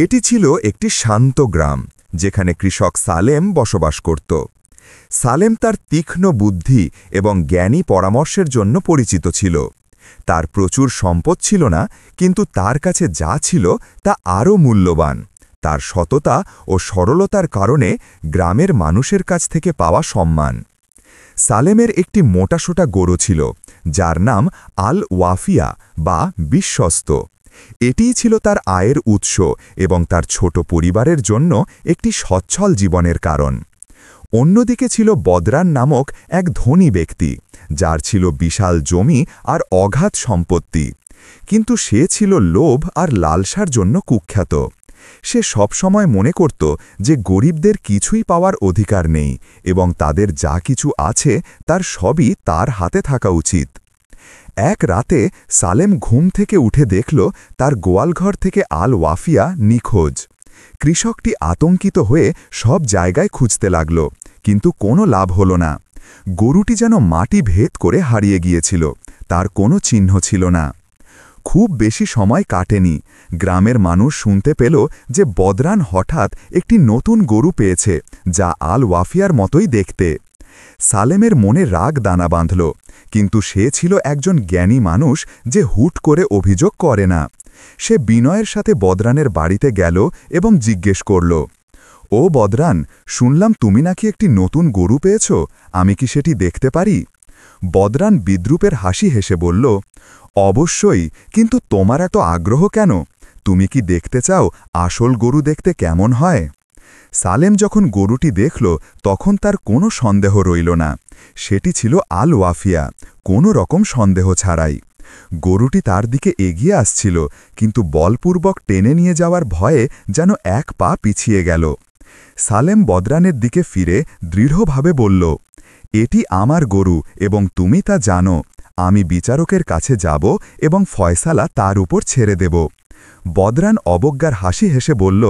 এটি ছিল একটি শান্ত গ্রাম যেখানে কৃষক সালেম বসবাস করত। সালেম তার তীক্ষ্ণ বুদ্ধি এবং জ্ঞানী পরামর্শের জন্য পরিচিত ছিল। তার প্রচুর সম্পদ ছিল না, কিন্তু তার কাছে যা ছিল তা আরও মূল্যবান। তার সততা ও সরলতার কারণে গ্রামের মানুষের কাছ থেকে পাওয়া সম্মান। সালেমের একটি মোটাসোটা গরু ছিল, যার নাম আল ওয়াফিয়া বা বিশ্বস্ত। এটিই ছিল তার আয়ের উৎস এবং তার ছোট পরিবারের জন্য একটি সচ্ছল জীবনের কারণ। অন্যদিকে ছিল বদরান নামক এক ধনী ব্যক্তি, যার ছিল বিশাল জমি আর অগাধ সম্পত্তি। কিন্তু সে ছিল লোভ আর লালসার জন্য কুখ্যাত। সে সবসময় মনে করত যে গরিবদের কিছুই পাওয়ার অধিকার নেই এবং তাদের যা কিছু আছে তার সবই তার হাতে থাকা উচিত। এক রাতে সালেম ঘুম থেকে উঠে দেখল তার গোয়ালঘর থেকে আল ওয়াফিয়া নিখোঁজ। কৃষকটি আতঙ্কিত হয়ে সব জায়গায় খুঁজতে লাগল, কিন্তু কোনো লাভ হল না। গরুটি যেন মাটি ভেদ করে হারিয়ে গিয়েছিল, তার কোনো চিহ্ন ছিল না। খুব বেশি সময় কাটেনি, গ্রামের মানুষ শুনতে পেল যে বদরান হঠাৎ একটি নতুন গরু পেয়েছে, যা আল ওয়াফিয়ার মতোই দেখতে। সালেমের মনে রাগ দানা বাঁধল, কিন্তু সে ছিল একজন জ্ঞানী মানুষ যে হুট করে অভিযোগ করে না। সে বিনয়ের সাথে বদরানের বাড়িতে গেল এবং জিজ্ঞেস করল, ও বদরান, শুনলাম তুমি নাকি একটি নতুন গরু পেয়েছ, আমি কি সেটি দেখতে পারি? বদরান বিদ্রূপের হাসি হেসে বলল, অবশ্যই, কিন্তু তোমার এত আগ্রহ কেন? তুমি কি দেখতে চাও আসল গরু দেখতে কেমন হয়? সালেম যখন গরুটি দেখল তখন তার কোনো সন্দেহ রইল না। সেটি ছিল আল ওয়াফিয়া, কোনো রকম সন্দেহ ছাড়াই। গরুটি তার দিকে এগিয়ে আসছিল, কিন্তু বলপূর্বক টেনে নিয়ে যাওয়ার ভয়ে যেন এক পা পিছিয়ে গেল। সালেম বদরানের দিকে ফিরে দৃঢ়ভাবে বলল, এটি আমার গরু এবং তুমি তা জানো। আমি বিচারকের কাছে যাব এবং ফয়সালা তার উপর ছেড়ে দেব। বদরান অবজ্ঞার হাসি হেসে বলল,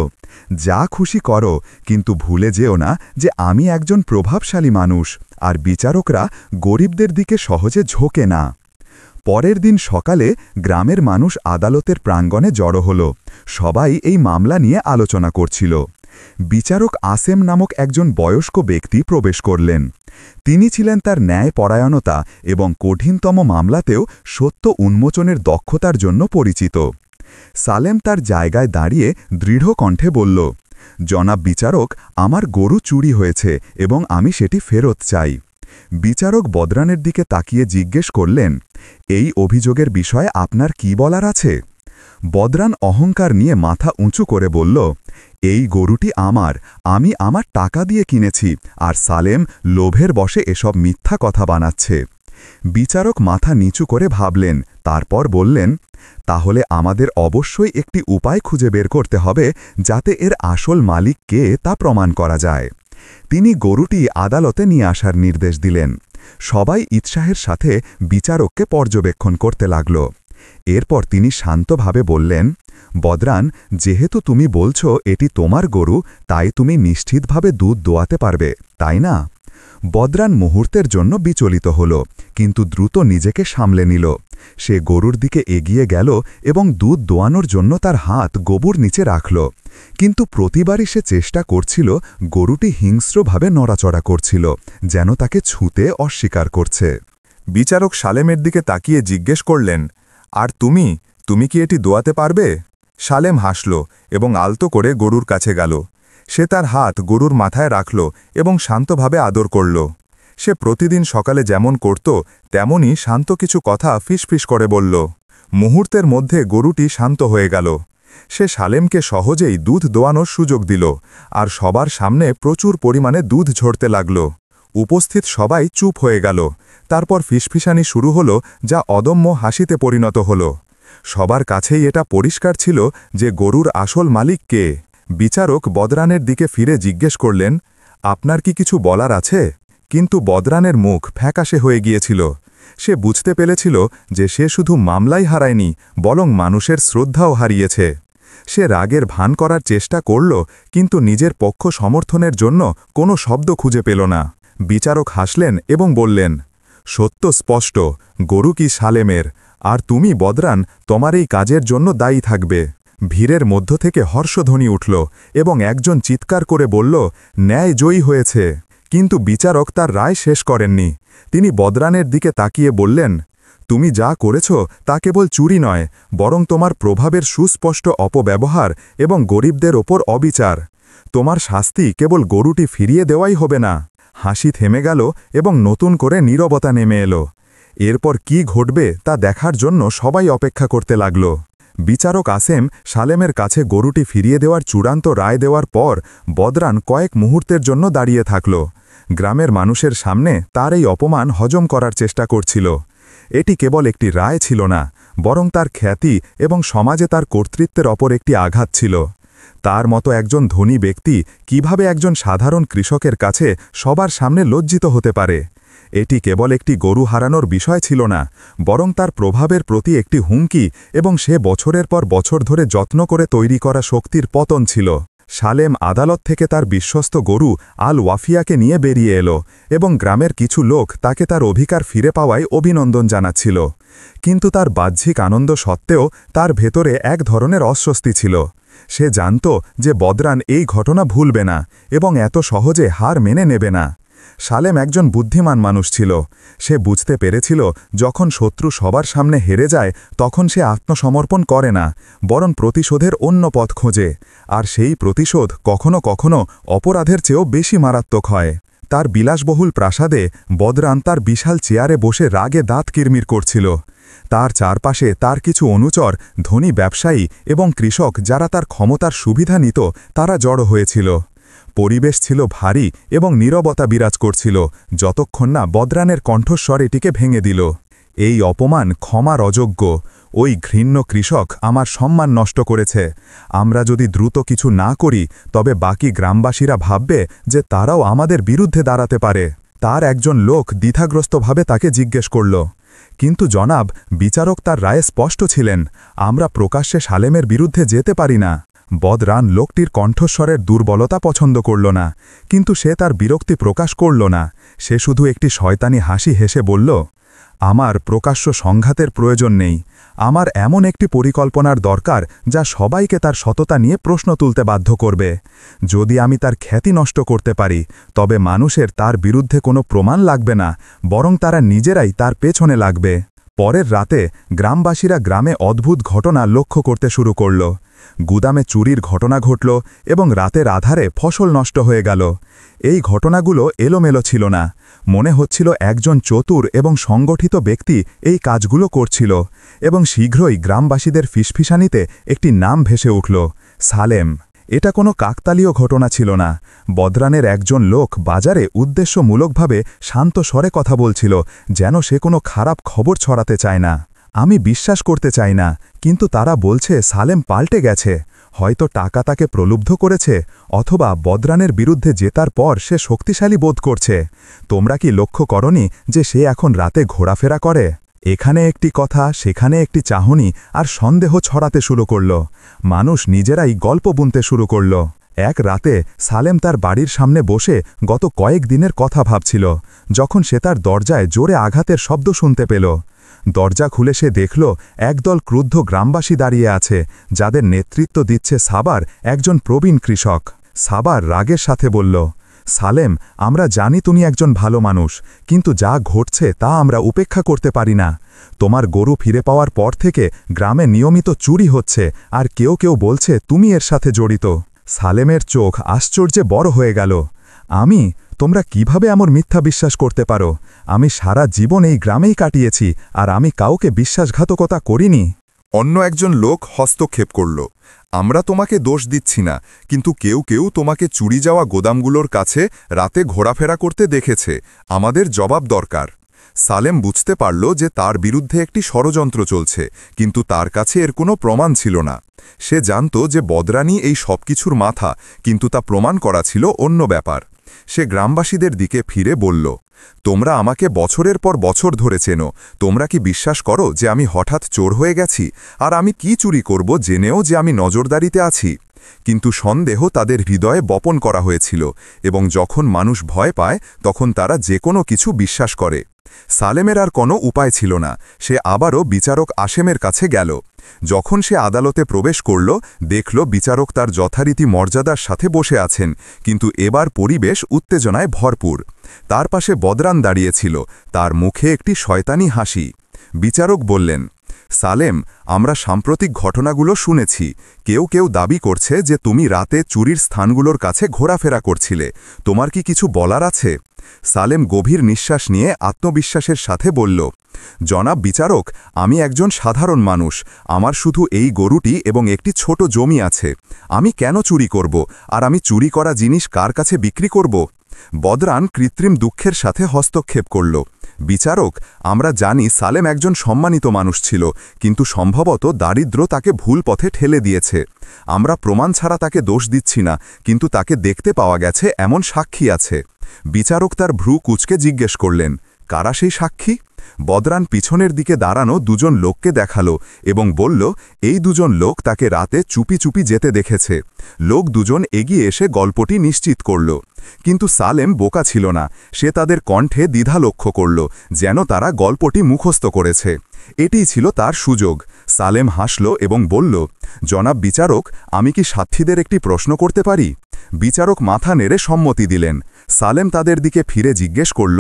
যা খুশি করো, কিন্তু ভুলে যেও না যে আমি একজন প্রভাবশালী মানুষ, আর বিচারকরা গরিবদের দিকে সহজে ঝোঁকে না। পরের দিন সকালে গ্রামের মানুষ আদালতের প্রাঙ্গণে জড়ো হল। সবাই এই মামলা নিয়ে আলোচনা করছিল। বিচারক আসেম নামক একজন বয়স্ক ব্যক্তি প্রবেশ করলেন। তিনি ছিলেন তার ন্যায়পরায়ণতা এবং কঠিনতম মামলাতেও সত্য উন্মোচনের দক্ষতার জন্য পরিচিত। সালেম তার জায়গায় দাঁড়িয়ে দৃঢ় কণ্ঠে বলল, জনাব বিচারক, আমার গরু চুরি হয়েছে এবং আমি সেটি ফেরত চাই। বিচারক বদরানের দিকে তাকিয়ে জিজ্ঞেস করলেন, এই অভিযোগের বিষয়ে আপনার কি বলার আছে? বদরান অহংকার নিয়ে মাথা উঁচু করে বলল, এই গরুটি আমার, আমি আমার টাকা দিয়ে কিনেছি, আর সালেম লোভের বশে এসব মিথ্যা কথা বানাচ্ছে। বিচারক মাথা নিচু করে ভাবলেন, তারপর বললেন, তাহলে আমাদের অবশ্যই একটি উপায় খুঁজে বের করতে হবে যাতে এর আসল মালিক কে তা প্রমাণ করা যায়। তিনি গরুটি আদালতে নিয়ে আসার নির্দেশ দিলেন। সবাই উৎসাহের সাথে বিচারককে পর্যবেক্ষণ করতে লাগল। এরপর তিনি শান্তভাবে বললেন, বদরান, যেহেতু তুমি বলছ এটি তোমার গরু, তাই তুমি নিশ্চিতভাবে দুধ দোয়াতে পারবে, তাই না? বদরান মুহূর্তের জন্য বিচলিত হল, কিন্তু দ্রুত নিজেকে সামলে নিল। সে গরুর দিকে এগিয়ে গেল এবং দুধ দোয়ানোর জন্য তার হাত গোবর নিচে রাখল। কিন্তু প্রতিবারই সে চেষ্টা করছিল, গরুটি হিংস্রভাবে নড়াচড়া করছিল, যেন তাকে ছুঁতে অস্বীকার করছে। বিচারক সালেমের দিকে তাকিয়ে জিজ্ঞেস করলেন, আর তুমি কি এটি দোয়াতে পারবে? সালেম হাসল এবং আলতো করে গরুর কাছে গেল। সে তার হাত গরুর মাথায় রাখল এবং শান্তভাবে আদর করল। সে প্রতিদিন সকালে যেমন করত তেমনই শান্ত কিছু কথা ফিসফিস করে বলল। মুহূর্তের মধ্যে গরুটি শান্ত হয়ে গেল। সে সালেমকে সহজেই দুধ দোয়ানোর সুযোগ দিল, আর সবার সামনে প্রচুর পরিমাণে দুধ ঝরতে লাগল। উপস্থিত সবাই চুপ হয়ে গেল। তারপর ফিসফিসানি শুরু হল, যা অদম্য হাসিতে পরিণত হল। সবার কাছেই এটা পরিষ্কার ছিল যে গরুর আসল মালিক কে। বিচারক বদরানের দিকে ফিরে জিজ্ঞেস করলেন, আপনার কি কিছু বলার আছে? কিন্তু বদরানের মুখ ফ্যাকাশে হয়ে গিয়েছিল। সে বুঝতে পেরেছিল যে সে শুধু মামলাই হারায়নি, বরং মানুষের শ্রদ্ধাও হারিয়েছে। সে রাগের ভান করার চেষ্টা করল, কিন্তু নিজের পক্ষ সমর্থনের জন্য কোনো শব্দ খুঁজে পেল না। বিচারক হাসলেন এবং বললেন, সত্য স্পষ্ট, গরু কি সালেমের, আর তুমি বদরান তোমার এই কাজের জন্য দায়ী থাকবে। ভিড়ের মধ্য থেকে হর্ষধ্বনি উঠল এবং একজন চিৎকার করে বলল, ন্যায় জয়ী হয়েছে। কিন্তু বিচারক তার রায় শেষ করেননি। তিনি বদরানের দিকে তাকিয়ে বললেন, তুমি যা করেছ তা কেবল চুরি নয়, বরং তোমার প্রভাবের সুস্পষ্ট অপব্যবহার এবং গরিবদের ওপর অবিচার। তোমার শাস্তি কেবল গরুটি ফিরিয়ে দেওয়াই হবে না। হাসি থেমে গেল এবং নতুন করে নীরবতা নেমে এলো। এরপর কি ঘটবে তা দেখার জন্য সবাই অপেক্ষা করতে লাগল। বিচারক আসেম সালেমের কাছে গরুটি ফিরিয়ে দেওয়ার চূড়ান্ত রায় দেওয়ার পর বদরান কয়েক মুহূর্তের জন্য দাঁড়িয়ে থাকল। গ্রামের মানুষের সামনে তার এই অপমান হজম করার চেষ্টা করছিল। এটি কেবল একটি রায় ছিল না, বরং তার খ্যাতি এবং সমাজে তার কর্তৃত্বের ওপর একটি আঘাত ছিল। তার মতো একজন ধনী ব্যক্তি কিভাবে একজন সাধারণ কৃষকের কাছে সবার সামনে লজ্জিত হতে পারে? এটি কেবল একটি গরু হারানোর বিষয় ছিল না, বরং তার প্রভাবের প্রতি একটি হুমকি এবং সে বছরের পর বছর ধরে যত্ন করে তৈরি করা শক্তির পতন ছিল। সালেম আদালত থেকে তার বিশ্বস্ত গরু আল ওয়াফিয়াকে নিয়ে বেরিয়ে এলো এবং গ্রামের কিছু লোক তাকে তার অধিকার ফিরে পাওয়ায় অভিনন্দন জানাচ্ছিল। কিন্তু তার বাহ্যিক আনন্দ সত্ত্বেও তার ভেতরে এক ধরনের অস্বস্তি ছিল। সে জানত যে বদরান এই ঘটনা ভুলবে না এবং এত সহজে হার মেনে নেবে না। সালেম একজন বুদ্ধিমান মানুষ ছিল। সে বুঝতে পেরেছিল যখন শত্রু সবার সামনে হেরে যায় তখন সে আত্মসমর্পণ করে না, বরং প্রতিশোধের অন্য পথ খোঁজে। আর সেই প্রতিশোধ কখনো কখনো অপরাধের চেয়েও বেশি মারাত্মক হয়। তার বিলাসবহুল প্রাসাদে বদরান তার বিশাল চেয়ারে বসে রাগে দাঁত কিরমির করছিল। তার চারপাশে তার কিছু অনুচর, ধনী ব্যবসায়ী এবং কৃষক যারা তার ক্ষমতার সুবিধা নিত, তারা জড়ো হয়েছিল। পরিবেশ ছিল ভারী এবং নীরবতা বিরাজ করছিল, যতক্ষণ না বদরানের কণ্ঠস্বর এটিকে ভেঙে দিল। এই অপমান ক্ষমার অযোগ্য। ওই ঘৃণ্য কৃষক আমার সম্মান নষ্ট করেছে। আমরা যদি দ্রুত কিছু না করি তবে বাকি গ্রামবাসীরা ভাববে যে তারাও আমাদের বিরুদ্ধে দাঁড়াতে পারে। তার একজন লোক দ্বিধাগ্রস্তভাবে তাকে জিজ্ঞেস করল, কিন্তু জনাব, বিচারক তার রায়ে স্পষ্ট ছিলেন, আমরা প্রকাশ্যে সালেমের বিরুদ্ধে যেতে পারি না। বদরান লোকটির কণ্ঠস্বরের দুর্বলতা পছন্দ করল না, কিন্তু সে তার বিরক্তি প্রকাশ করল না। সে শুধু একটি শয়তানি হাসি হেসে বলল, আমার প্রকাশ্য সংঘাতের প্রয়োজন নেই। আমার এমন একটি পরিকল্পনার দরকার যা সবাইকে তার সততা নিয়ে প্রশ্ন তুলতে বাধ্য করবে। যদি আমি তার খ্যাতি নষ্ট করতে পারি তবে মানুষের তার বিরুদ্ধে কোনো প্রমাণ লাগবে না, বরং তারা নিজেরাই তার পেছনে লাগবে। পরের রাতে গ্রামবাসীরা গ্রামে অদ্ভুত ঘটনা লক্ষ্য করতে শুরু করল। গুদামে চুরির ঘটনা ঘটল এবং রাতের আধারে ফসল নষ্ট হয়ে গেল। এই ঘটনাগুলো এলোমেলো ছিল না, মনে হচ্ছিল একজন চতুর এবং সংগঠিত ব্যক্তি এই কাজগুলো করছিল। এবং শীঘ্রই গ্রামবাসীদের ফিসফিসানিতে একটি নাম ভেসে উঠল, সালেম। এটা কোনো কাকতালীয় ঘটনা ছিল না। বদরানের একজন লোক বাজারে উদ্দেশ্যমূলকভাবে শান্ত স্বরে কথা বলছিল, যেন সে কোনো খারাপ খবর ছড়াতে চায় না। আমি বিশ্বাস করতে চাই না, কিন্তু তারা বলছে সালেম পাল্টে গেছে। হয়তো টাকা তাকে প্রলুব্ধ করেছে, অথবা বদরানের বিরুদ্ধে জেতার পর সে শক্তিশালী বোধ করছে। তোমরা কি লক্ষ্য করনি যে সে এখন রাতে ঘোরাফেরা করে? এখানে একটি কথা, সেখানে একটি চাহনি, আর সন্দেহ ছড়াতে শুরু করল। মানুষ নিজেরাই গল্প বুনতে শুরু করল। এক রাতে সালেম তার বাড়ির সামনে বসে গত কয়েক দিনের কথা ভাবছিল, যখন সে তার দরজায় জোরে আঘাতের শব্দ শুনতে পেল। দরজা খুলে সে দেখল একদল ক্রুদ্ধ গ্রামবাসী দাঁড়িয়ে আছে, যাদের নেতৃত্ব দিচ্ছে সাবার, একজন প্রবীণ কৃষক। সাবার রাগের সাথে বলল, সালেম, আমরা জানি তুমি একজন ভালো মানুষ, কিন্তু যা ঘটছে তা আমরা উপেক্ষা করতে পারি না। তোমার গরু ফিরে পাওয়ার পর থেকে গ্রামে নিয়মিত চুরি হচ্ছে, আর কেউ কেউ বলছে তুমি এর সাথে জড়িত। সালেমের চোখ আশ্চর্যে বড় হয়ে গেল। তোমরা কিভাবে আমার মিথ্যা বিশ্বাস করতে পারো? আমি সারা জীবন এই গ্রামেই কাটিয়েছি, আর আমি কাউকে বিশ্বাসঘাতকতা করিনি। অন্য একজন লোক হস্তক্ষেপ করল, আমরা তোমাকে দোষ দিচ্ছি না, কিন্তু কেউ কেউ তোমাকে চুরি যাওয়া গোদামগুলোর কাছে রাতে ঘোরাফেরা করতে দেখেছে। আমাদের জবাব দরকার। সালেম বুঝতে পারল যে তার বিরুদ্ধে একটি ষড়যন্ত্র চলছে, কিন্তু তার কাছে এর কোনো প্রমাণ ছিল না। সে জানত যে বদরানি এই সবকিছুর মাথা, কিন্তু তা প্রমাণ করা ছিল অন্য ব্যাপার। সে গ্রামবাসীদের দিকে ফিরে বলল, তোমরা আমাকে বছরের পর বছর ধরে চেনো। তোমরা কি বিশ্বাস করো যে আমি হঠাৎ চোর হয়ে গেছি? আর আমি কি চুরি করব জেনেও যে আমি নজরদারিতে আছি? কিন্তু সন্দেহ তাদের হৃদয়ে বপন করা হয়েছিল, এবং যখন মানুষ ভয় পায় তখন তারা যে কোনো কিছু বিশ্বাস করে। সালেমের আর কোনো উপায় ছিল না, সে আবারও বিচারক আশেমের কাছে গেল। যখন সে আদালতে প্রবেশ করল, দেখল বিচারক তার যথারীতি মর্যাদার সাথে বসে আছেন, কিন্তু এবার পরিবেশ উত্তেজনায় ভরপুর। তার পাশে বদরান দাঁড়িয়েছিল, তার মুখে একটি শয়তানি হাসি। বিচারক বললেন, সালেম, আমরা সাম্প্রতিক ঘটনাগুলো শুনেছি। কেউ কেউ দাবি করছে যে তুমি রাতে চুরির স্থানগুলোর কাছে ঘোরাফেরা করছিলে। তোমার কি কিছু বলার আছে? সালেম গভীর নিঃশ্বাস নিয়ে আত্মবিশ্বাসের সাথে বলল, জনাব বিচারক, আমি একজন সাধারণ মানুষ। আমার শুধু এই গরুটি এবং একটি ছোট জমি আছে। আমি কেন চুরি করব, আর আমি চুরি করা জিনিস কার কাছে বিক্রি করব? বদরান কৃত্রিম দুঃখের সাথে হস্তক্ষেপ করল, বিচারক, আমরা জানি সালেম একজন সম্মানিত মানুষ ছিল, কিন্তু সম্ভবত দারিদ্র্য তাকে ভুল পথে ঠেলে দিয়েছে। আমরা প্রমাণ ছাড়া তাকে দোষ দিচ্ছি না, কিন্তু তাকে দেখতে পাওয়া গেছে এমন সাক্ষী আছে। বিচারক তার ভ্রু কুঁচকে জিজ্ঞেস করলেন, কারা সেই সাক্ষী? বদরান পিছনের দিকে দাঁড়ানো দুজন লোককে দেখালো এবং বলল, এই দুজন লোক তাকে রাতে চুপি চুপি যেতে দেখেছে। লোক দুজন এগিয়ে এসে গল্পটি নিশ্চিত করল। কিন্তু সালেম বোকা ছিল না, সে তাদের কণ্ঠে দ্বিধা লক্ষ্য করল, যেন তারা গল্পটি মুখস্থ করেছে। এটিই ছিল তার সুযোগ। সালেম হাসল এবং বলল, জনাব বিচারক, আমি কি সাক্ষীদের একটি প্রশ্ন করতে পারি? বিচারক মাথা নেড়ে সম্মতি দিলেন। সালেম তাদের দিকে ফিরে জিজ্ঞেস করল,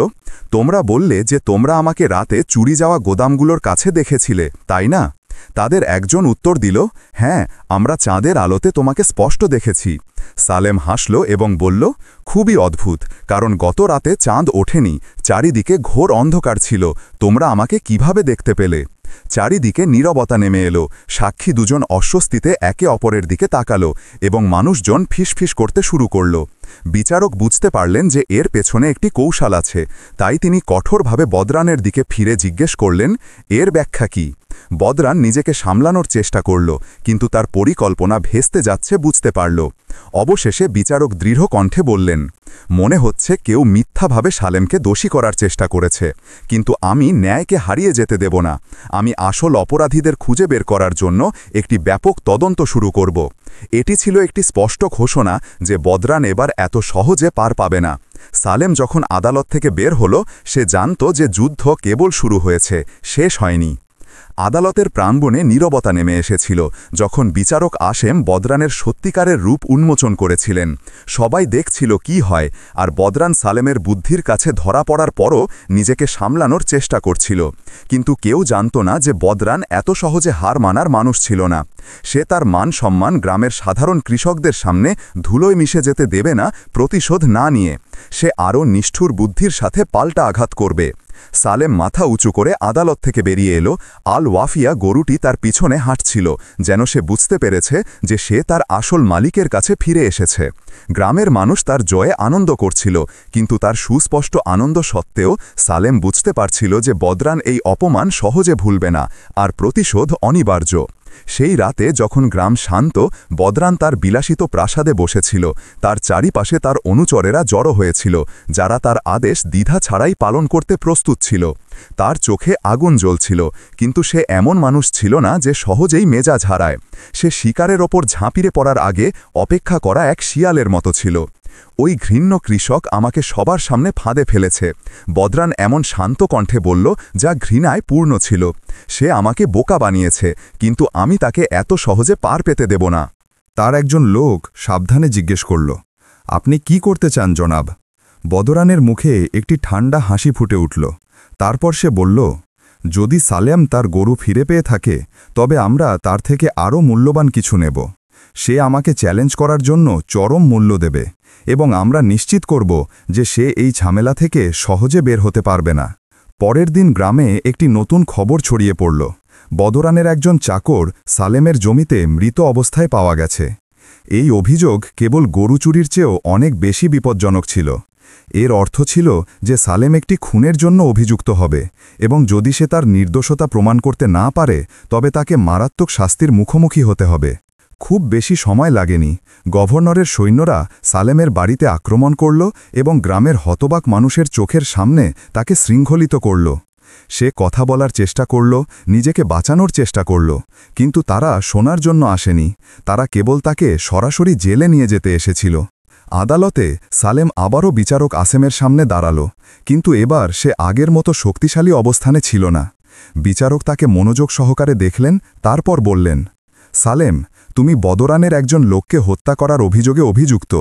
তোমরা বললে যে তোমরা আমাকে রাতে চুরি যাওয়া গোদামগুলোর কাছে দেখেছিলে, তাই না? তাদের একজন উত্তর দিল, হ্যাঁ, আমরা চাঁদের আলোতে তোমাকে স্পষ্ট দেখেছি। সালেম হাসল এবং বলল, খুবই অদ্ভুত, কারণ গত রাতে চাঁদ ওঠেনি, চারিদিকে ঘোর অন্ধকার ছিল। তোমরা আমাকে কিভাবে দেখতে পেলে? চারিদিকে নীরবতা নেমে এলো। সাক্ষী দুজন অস্বস্তিতে একে অপরের দিকে তাকালো এবং মানুষজন ফিসফিস করতে শুরু করল। বিচারক বুঝতে পারলেন যে এর পেছনে একটি কৌশল আছে, তাই তিনি কঠোরভাবে বদরানের দিকে ফিরে জিজ্ঞেস করলেন, এর ব্যাখ্যা কি? বদরান নিজেকে সামলানোর চেষ্টা করল, কিন্তু তার পরিকল্পনা ভেস্তে যাচ্ছে বুঝতে পারল। অবশেষে বিচারক দৃঢ় কণ্ঠে বললেন, মনে হচ্ছে কেউ মিথ্যাভাবে সালেমকে দোষী করার চেষ্টা করেছে, কিন্তু আমি ন্যায়কে হারিয়ে যেতে দেব না। আমি আসল অপরাধীদের খুঁজে বের করার জন্য একটি ব্যাপক তদন্ত শুরু করব। এটি ছিল একটি স্পষ্ট ঘোষণা যে বদরান এবার এত সহজে পার পাবে না। সালেম যখন আদালত থেকে বের হল, সে জানত যে যুদ্ধ কেবল শুরু হয়েছে, শেষ হয়নি। আদালতের প্রাঙ্গণে নীরবতা নেমে এসেছিল যখন বিচারক আশেম বদরানের সত্যিকারের রূপ উন্মোচন করেছিলেন। সবাই দেখছিল কি হয়, আর বদরান সালেমের বুদ্ধির কাছে ধরা পড়ার পরও নিজেকে সামলানোর চেষ্টা করছিল। কিন্তু কেউ জানত না যে বদরান এত সহজে হার মানার মানুষ ছিল না। সে তার মান সম্মান গ্রামের সাধারণ কৃষকদের সামনে ধুলোয় মিশে যেতে দেবে না প্রতিশোধ না নিয়ে। সে আরও নিষ্ঠুর বুদ্ধির সাথে পাল্টা আঘাত করবে। সালেম মাথা উঁচু করে আদালত থেকে বেরিয়ে এলো। আল ওয়াফিয়া গরুটি তার পিছনে হাঁটছিল, যেন সে বুঝতে পেরেছে যে সে তার আসল মালিকের কাছে ফিরে এসেছে। গ্রামের মানুষ তার জয়ে আনন্দ করছিল, কিন্তু তার সুস্পষ্ট আনন্দ সত্ত্বেও সালেম বুঝতে পারছিল যে বদরান এই অপমান সহজে ভুলবে না, আর প্রতিশোধ অনিবার্য। সেই রাতে যখন গ্রাম শান্ত, বদরান তার বিলাসিত প্রাসাদে বসেছিল। তার চারিপাশে তার অনুচরেরা জড়ো হয়েছিল, যারা তার আদেশ দ্বিধা ছাড়াই পালন করতে প্রস্তুত ছিল। তার চোখে আগুন জ্বলছিল, কিন্তু সে এমন মানুষ ছিল না যে সহজেই মেজাজ হারায়। সে শিকারের ওপর ঝাঁপিয়ে পড়ার আগে অপেক্ষা করা এক শিয়ালের মতো ছিল। ওই ঘৃণ্য কৃষক আমাকে সবার সামনে ফাঁদে ফেলেছে, বদরান এমন শান্ত কণ্ঠে বলল, যা ঘৃণায় পূর্ণ ছিল। সে আমাকে বোকা বানিয়েছে, কিন্তু আমি তাকে এত সহজে পার পেতে দেব না। তার একজন লোক সাবধানে জিজ্ঞেস করল, আপনি কি করতে চান জনাব? বদরানের মুখে একটি ঠান্ডা হাসি ফুটে উঠল। তারপর সে বলল, যদি সালেম তার গরু ফিরে পেয়ে থাকে, তবে আমরা তার থেকে আরও মূল্যবান কিছু নেব। সে আমাকে চ্যালেঞ্জ করার জন্য চরম মূল্য দেবে, এবং আমরা নিশ্চিত করব যে সে এই ঝামেলা থেকে সহজে বের হতে পারবে না। পরের দিন গ্রামে একটি নতুন খবর ছড়িয়ে পড়ল। বদরানের একজন চাকর সালেমের জমিতে মৃত অবস্থায় পাওয়া গেছে। এই অভিযোগ কেবল গরু চুরির চেয়েও অনেক বেশি বিপজ্জনক ছিল। এর অর্থ ছিল যে সালেম একটি খুনের জন্য অভিযুক্ত হবে, এবং যদি সে তার নির্দোষতা প্রমাণ করতে না পারে, তবে তাকে মারাত্মক শাস্তির মুখোমুখি হতে হবে। খুব বেশি সময় লাগেনি। গভর্নরের সৈন্যরা সালেমের বাড়িতে আক্রমণ করল এবং গ্রামের হতবাক মানুষের চোখের সামনে তাকে শৃঙ্খলিত করল। সে কথা বলার চেষ্টা করল, নিজেকে বাঁচানোর চেষ্টা করল, কিন্তু তারা শোনার জন্য আসেনি। তারা কেবল তাকে সরাসরি জেলে নিয়ে যেতে এসেছিল। আদালতে সালেম আবারও বিচারক আসেমের সামনে দাঁড়াল, কিন্তু এবার সে আগের মতো শক্তিশালী অবস্থানে ছিল না। বিচারক তাকে মনোযোগ সহকারে দেখলেন, তারপর বললেন, সালেম, তুমি বদরানের একজন লোককে হত্যা করার অভিযোগে অভিযুক্ত।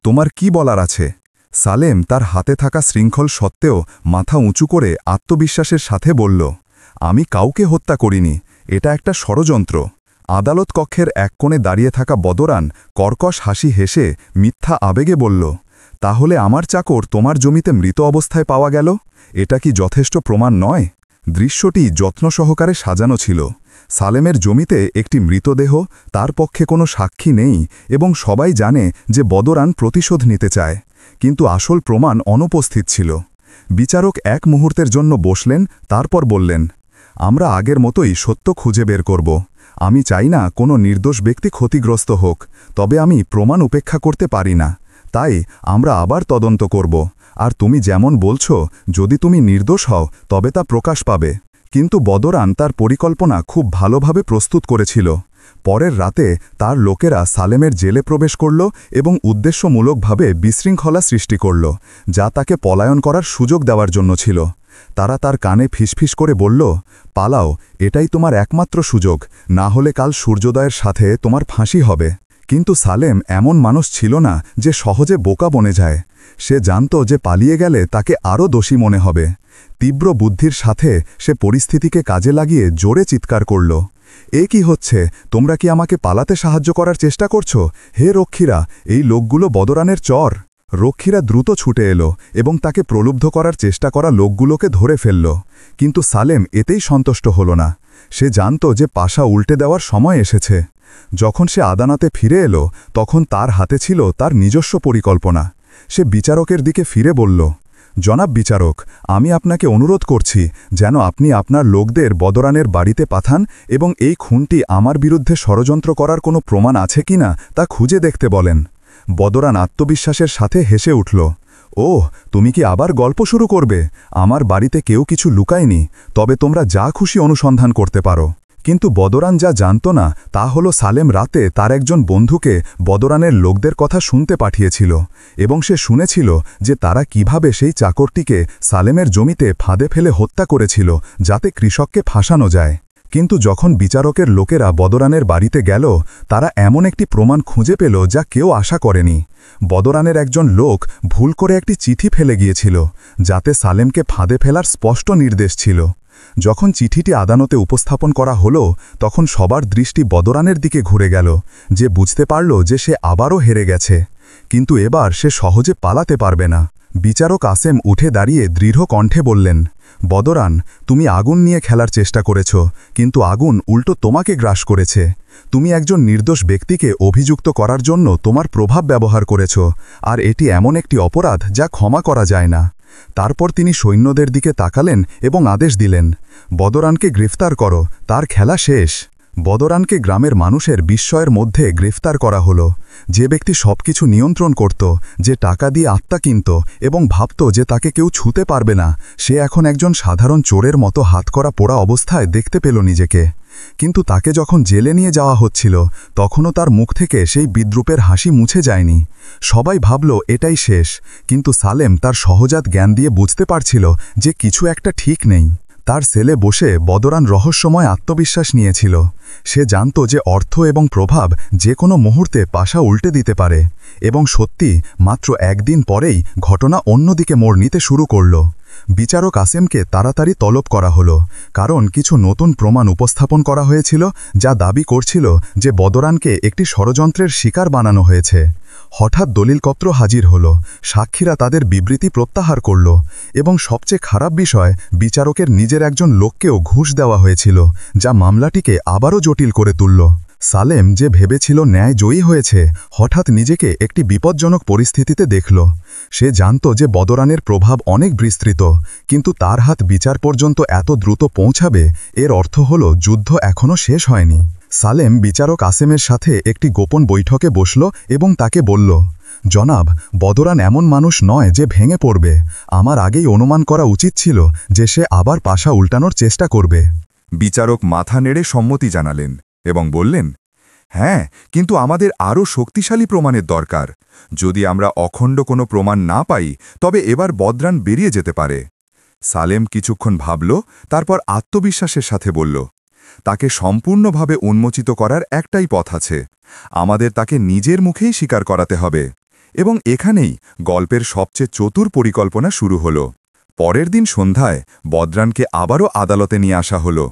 তোমার কি বলার আছে? সালেম তার হাতে থাকা শৃঙ্খল সত্ত্বেও মাথা উঁচু করে আত্মবিশ্বাসের সাথে বলল, আমি কাউকে হত্যা করিনি, এটা একটা ষড়যন্ত্র। আদালত কক্ষের এক কোণে দাঁড়িয়ে থাকা বদরান কর্কশ হাসি হেসে মিথ্যা আবেগে বলল, তাহলে আমার চাকর তোমার জমিতে মৃত অবস্থায় পাওয়া গেল? এটা কি যথেষ্ট প্রমাণ নয়? দৃশ্যটি যত্ন সহকারে সাজানো ছিল। সালেমের জমিতে একটি মৃতদেহ, তার পক্ষে কোনো সাক্ষী নেই এবং সবাই জানে যে বদরান প্রতিশোধ নিতে চায়, কিন্তু আসল প্রমাণ অনুপস্থিত ছিল। বিচারক এক মুহূর্তের জন্য বসলেন, তারপর বললেন, আমরা আগের মতোই সত্য খুঁজে বের করব। আমি চাই না কোনো নির্দোষ ব্যক্তি ক্ষতিগ্রস্ত হোক, তবে আমি প্রমাণ উপেক্ষা করতে পারি না। তাই আমরা আবার তদন্ত করব, আর তুমি যেমন বলছো, যদি তুমি নির্দোষ হও তবে তা প্রকাশ পাবে। কিন্তু বদরান তার পরিকল্পনা খুব ভালোভাবে প্রস্তুত করেছিল। পরের রাতে তার লোকেরা সালেমের জেলে প্রবেশ করল এবং উদ্দেশ্যমূলকভাবে বিশৃঙ্খলা সৃষ্টি করল, যা তাকে পলায়ন করার সুযোগ দেওয়ার জন্য ছিল। তারা তার কানে ফিসফিস করে বলল, পালাও, এটাই তোমার একমাত্র সুযোগ, না হলে কাল সূর্যোদয়ের সাথে তোমার ফাঁসি হবে। কিন্তু সালেম এমন মানুষ ছিল না যে সহজে বোকা বনে যায়। সে জানত যে পালিয়ে গেলে তাকে আরও দোষী মনে হবে। তীব্র বুদ্ধির সাথে সে পরিস্থিতিকে কাজে লাগিয়ে জোরে চিৎকার করল, এ কি হচ্ছে? তোমরা কি আমাকে পালাতে সাহায্য করার চেষ্টা করছো? হে রক্ষীরা, এই লোকগুলো বদরানের চর। রক্ষীরা দ্রুত ছুটে এলো এবং তাকে প্রলুব্ধ করার চেষ্টা করা লোকগুলোকে ধরে ফেলল। কিন্তু সালেম এতেই সন্তুষ্ট হল না। সে জানত যে পাশা উল্টে দেওয়ার সময় এসেছে। যখন সে আদালতে ফিরে এলো, তখন তার হাতে ছিল তার নিজস্ব পরিকল্পনা। সে বিচারকের দিকে ফিরে বলল, জনাব বিচারক, আমি আপনাকে অনুরোধ করছি যেন আপনি আপনার লোকদের বদরানের বাড়িতে পাঠান এবং এই খুনটি আমার বিরুদ্ধে ষড়যন্ত্র করার কোনো প্রমাণ আছে কিনা তা খুঁজে দেখতে বলেন। বদরান আত্মবিশ্বাসের সাথে হেসে উঠল, ওহ, তুমি কি আবার গল্প শুরু করবে? আমার বাড়িতে কেউ কিছু লুকায়নি, তবে তোমরা যা খুশি অনুসন্ধান করতে পারো। কিন্তু বদরান যা জানত না তা হলো সালেম রাতে তার একজন বন্ধুকে বদরানের লোকদের কথা শুনতে পাঠিয়েছিল এবং সে শুনেছিল যে তারা কিভাবে সেই চাকরটিকে সালেমের জমিতে ফাঁদে ফেলে হত্যা করেছিল যাতে কৃষককে ফাঁসানো যায়। কিন্তু যখন বিচারকের লোকেরা বদরানের বাড়িতে গেল, তারা এমন একটি প্রমাণ খুঁজে পেল যা কেউ আশা করেনি। বদরানের একজন লোক ভুল করে একটি চিঠি ফেলে গিয়েছিল, যাতে সালেমকে ফাঁদে ফেলার স্পষ্ট নির্দেশ ছিল। যখন চিঠিটি আদালতে উপস্থাপন করা হলো, তখন সবার দৃষ্টি বদরানের দিকে ঘুরে গেল, যে বুঝতে পারল যে সে আবারও হেরে গেছে। কিন্তু এবার সে সহজে পালাতে পারবে না। বিচারক আসেম উঠে দাঁড়িয়ে দৃঢ় কণ্ঠে বললেন, বদরান, তুমি আগুন নিয়ে খেলার চেষ্টা করেছ, কিন্তু আগুন উল্টো তোমাকে গ্রাস করেছে। তুমি একজন নির্দোষ ব্যক্তিকে অভিযুক্ত করার জন্য তোমার প্রভাব ব্যবহার করেছ, আর এটি এমন একটি অপরাধ যা ক্ষমা করা যায় না। তারপর তিনি সৈন্যদের দিকে তাকালেন এবং আদেশ দিলেন, বদরানকে গ্রেফতার করো, তার খেলা শেষ। বদরানকে গ্রামের মানুষের বিস্ময়ের মধ্যে গ্রেফতার করা হলো। যে ব্যক্তি সবকিছু নিয়ন্ত্রণ করত, যে টাকা দিয়ে আত্মা কিনত এবং ভাবত যে তাকে কেউ ছুঁতে পারবে না, সে এখন একজন সাধারণ চোরের মতো হাতকড়া পোড়া অবস্থায় দেখতে পেল নিজেকে। কিন্তু তাকে যখন জেলে নিয়ে যাওয়া হচ্ছিল, তখনও তার মুখ থেকে সেই বিদ্রূপের হাসি মুছে যায়নি। সবাই ভাবল এটাই শেষ, কিন্তু সালেম তার সহজাত জ্ঞান দিয়ে বুঝতে পারছিল যে কিছু একটা ঠিক নেই। তার সেলে বসে বদরান রহস্যময় আত্মবিশ্বাস নিয়েছিল। সে জানত যে অর্থ এবং প্রভাব যে কোনো মুহূর্তে পাশা উল্টে দিতে পারে, এবং সত্যি মাত্র একদিন পরেই ঘটনা অন্যদিকে মোড় নিতে শুরু করল। বিচারক আসেমকে তাড়াতাড়ি তলব করা হলো, কারণ কিছু নতুন প্রমাণ উপস্থাপন করা হয়েছিল যা দাবি করছিল যে বদরানকে একটি ষড়যন্ত্রের শিকার বানানো হয়েছে। হঠাৎ দলিলপত্র হাজির হল, সাক্ষীরা তাদের বিবৃতি প্রত্যাহার করল, এবং সবচেয়ে খারাপ বিষয়, বিচারকের নিজের একজন লোককেও ঘুষ দেওয়া হয়েছিল, যা মামলাটিকে আবারও জটিল করে তুলল। সালেম যে ভেবেছিল ন্যায় জয়ী হয়েছে, হঠাৎ নিজেকে একটি বিপজ্জনক পরিস্থিতিতে দেখল। সে জানত যে বদরানের প্রভাব অনেক বিস্তৃত, কিন্তু তার হাত বিচার পর্যন্ত এত দ্রুত পৌঁছাবে, এর অর্থ হল যুদ্ধ এখনও শেষ হয়নি। সালেম বিচারক আসেমের সাথে একটি গোপন বৈঠকে বসল এবং তাকে বলল, জনাব, বদরান এমন মানুষ নয় যে ভেঙে পড়বে। আমার আগেই অনুমান করা উচিত ছিল যে সে আবার পাশা উল্টানোর চেষ্টা করবে। বিচারক মাথা নেড়ে সম্মতি জানালেন এবং বললেন, হ্যাঁ, কিন্তু আমাদের আরও শক্তিশালী প্রমাণের দরকার। যদি আমরা অখণ্ড কোনো প্রমাণ না পাই তবে এবার বদরান বেরিয়ে যেতে পারে। সালেম কিছুক্ষণ ভাবল, তারপর আত্মবিশ্বাসের সাথে বলল, তাকে সম্পূর্ণভাবে উন্মোচিত করার একটাই পথ আছে। আমাদের তাকে নিজের মুখেই স্বীকার করাতে হবে। এবং এখানেই গল্পের সবচেয়ে চতুর পরিকল্পনা শুরু হল। পরের দিন সন্ধ্যায় বদরানকে আবারও আদালতে নিয়ে আসা হলো।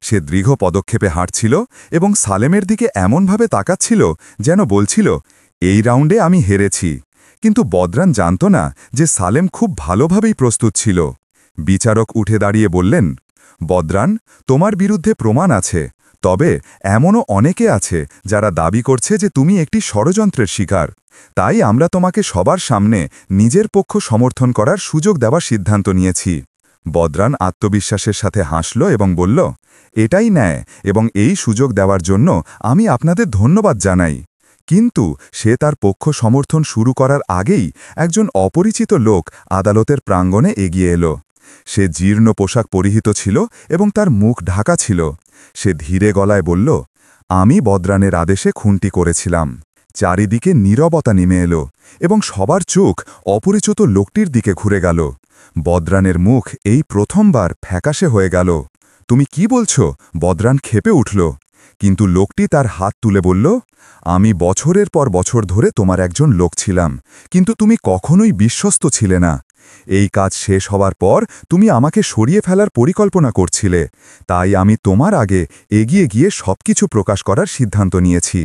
সে দৃঢ় পদক্ষেপে হাঁটছিল এবং সালেমের দিকে এমনভাবে তাকাচ্ছিল যেন বলছিল, এই রাউন্ডে আমি হেরেছি। কিন্তু বদরান জানত না যে সালেম খুব ভালোভাবেই প্রস্তুত ছিল। বিচারক উঠে দাঁড়িয়ে বললেন, বদরান, তোমার বিরুদ্ধে প্রমাণ আছে, তবে এমনও অনেকে আছে যারা দাবি করছে যে তুমি একটি ষড়যন্ত্রের শিকার। তাই আমরা তোমাকে সবার সামনে নিজের পক্ষ সমর্থন করার সুযোগ দেওয়ার সিদ্ধান্ত নিয়েছি। বদরান আত্মবিশ্বাসের সাথে হাসল এবং বলল, এটাই ন্যায় এবং এই সুযোগ দেওয়ার জন্য আমি আপনাদের ধন্যবাদ জানাই। কিন্তু সে তার পক্ষ সমর্থন শুরু করার আগেই একজন অপরিচিত লোক আদালতের প্রাঙ্গণে এগিয়ে এলো। সে জীর্ণ পোশাক পরিহিত ছিল এবং তার মুখ ঢাকা ছিল। সে ধীরে গলায় বলল, আমি বদরানের আদেশে খুনটি করেছিলাম। চারিদিকে নীরবতা নেমে এলো এবং সবার চোখ অপরিচিত লোকটির দিকে ঘুরে গেল। বদরানের মুখ এই প্রথমবার ফ্যাকাশে হয়ে গেল। তুমি কি বলছো? বদরান ক্ষেপে উঠল। কিন্তু লোকটি তার হাত তুলে বলল, আমি বছরের পর বছর ধরে তোমার একজন লোক ছিলাম, কিন্তু তুমি কখনোই বিশ্বস্ত ছিলে না। এই কাজ শেষ হওয়ার পর তুমি আমাকে সরিয়ে ফেলার পরিকল্পনা করছিলে, তাই আমি তোমার আগে এগিয়ে গিয়ে সবকিছু প্রকাশ করার সিদ্ধান্ত নিয়েছি।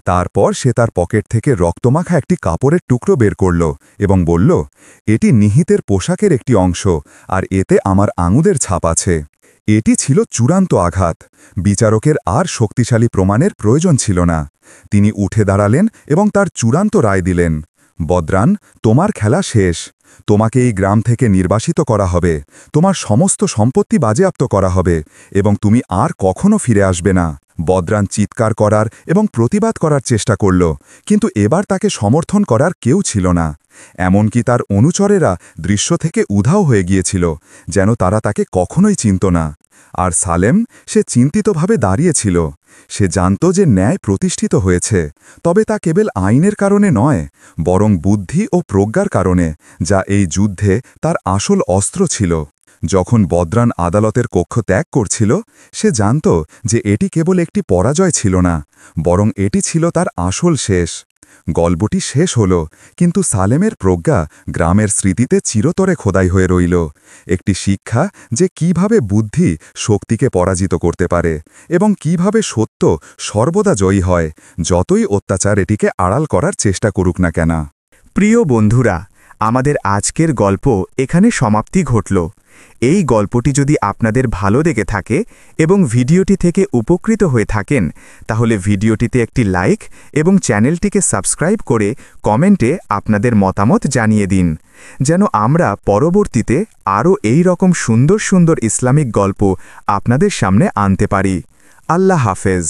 তারপর সে তার পকেট থেকে রক্তমাখা একটি কাপড়ের টুকরো বের করল এবং বলল, এটি নিহিতের পোশাকের একটি অংশ, আর এতে আমার আঙুলের ছাপ আছে। এটি ছিল চূড়ান্ত আঘাত। বিচারকের আর শক্তিশালী প্রমাণের প্রয়োজন ছিল না। তিনি উঠে দাঁড়ালেন এবং তার চূড়ান্ত রায় দিলেন, বদরান, তোমার খেলা শেষ। তোমাকে এই গ্রাম থেকে নির্বাসিত করা হবে, তোমার সমস্ত সম্পত্তি বাজেয়াপ্ত করা হবে এবং তুমি আর কখনো ফিরে আসবে না। বদরান চিৎকার করার এবং প্রতিবাদ করার চেষ্টা করল, কিন্তু এবার তাকে সমর্থন করার কেউ ছিল না। এমনকি তার অনুচরেরা দৃশ্য থেকে উধাও হয়ে গিয়েছিল, যেন তারা তাকে কখনোই চিনত না। আর সালেম, সে চিন্তিতভাবে দাঁড়িয়েছিল। সে জানত যে ন্যায় প্রতিষ্ঠিত হয়েছে, তবে তা কেবল আইনের কারণে নয়, বরং বুদ্ধি ও প্রজ্ঞার কারণে, যা এই যুদ্ধে তার আসল অস্ত্র ছিল। যখন বদরান আদালতের কক্ষ ত্যাগ করছিল, সে জানত যে এটি কেবল একটি পরাজয় ছিল না, বরং এটি ছিল তার আসল শেষ। গল্পটি শেষ হল, কিন্তু সালেমের প্রজ্ঞা গ্রামের স্মৃতিতে চিরতরে খোদাই হয়ে রইল। একটি শিক্ষা যে কিভাবে বুদ্ধি শক্তিকে পরাজিত করতে পারে এবং কিভাবে সত্য সর্বদা জয়ী হয়, যতই অত্যাচার এটিকে আড়াল করার চেষ্টা করুক না কেন। প্রিয় বন্ধুরা, আমাদের আজকের গল্প এখানে সমাপ্তি ঘটল। এই গল্পটি যদি আপনাদের ভালো লেগে থাকে এবং ভিডিওটি থেকে উপকৃত হয়ে থাকেন, তাহলে ভিডিওটিতে একটি লাইক এবং চ্যানেলটিকে সাবস্ক্রাইব করে কমেন্টে আপনাদের মতামত জানিয়ে দিন, যেন আমরা পরবর্তীতে আরও এই রকম সুন্দর সুন্দর ইসলামিক গল্প আপনাদের সামনে আনতে পারি। আল্লাহ হাফেজ।